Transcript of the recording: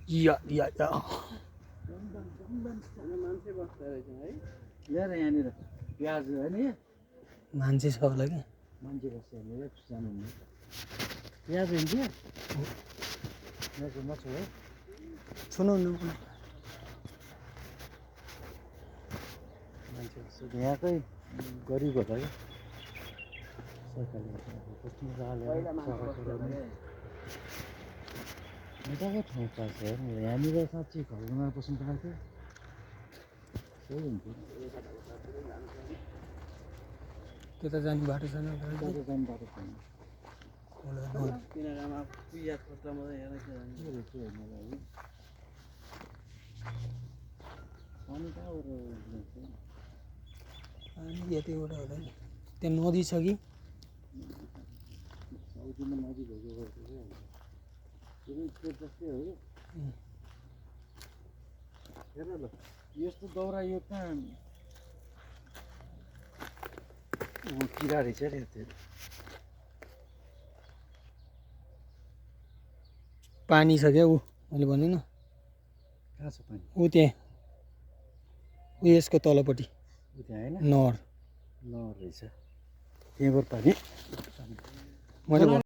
या या या मान्छे बस्दा रहेछ है ल्याएर यहाँनिर प्याज होइन मान्छे छ होला कि मान्छे बस्छ यहाँनिर सानो प्याज हुन्छ प्याजको मासु है सुनौ न मान्छे बस्छ यहाँकै गरिब होला क्या सरकारले कस्तो मजाले मजाको ठाउँ पाएको छ यहाँनिर साँच्चै घरमा बस्नु पाएको थियो सही हुन्थ्यो त्यता जाने बाटो छैन जाने बाटो छैन पानी कहाँबाट अनि यतिबाट होला नि त्यहाँ नदी छ कि साउदीमा नदी भएको जस्तै हो हेर ल यस्तो दाउरा यो कहाँ किरा रहेछ अरे त्यो पानी छ क्या ऊ मैले भने न कहाँ छ पानी ऊ त्यहाँ ऊ यसको तलपट्टि ऊ त्यहाँ होइन नहर रहेछ त्यहाँबाट पानी मैले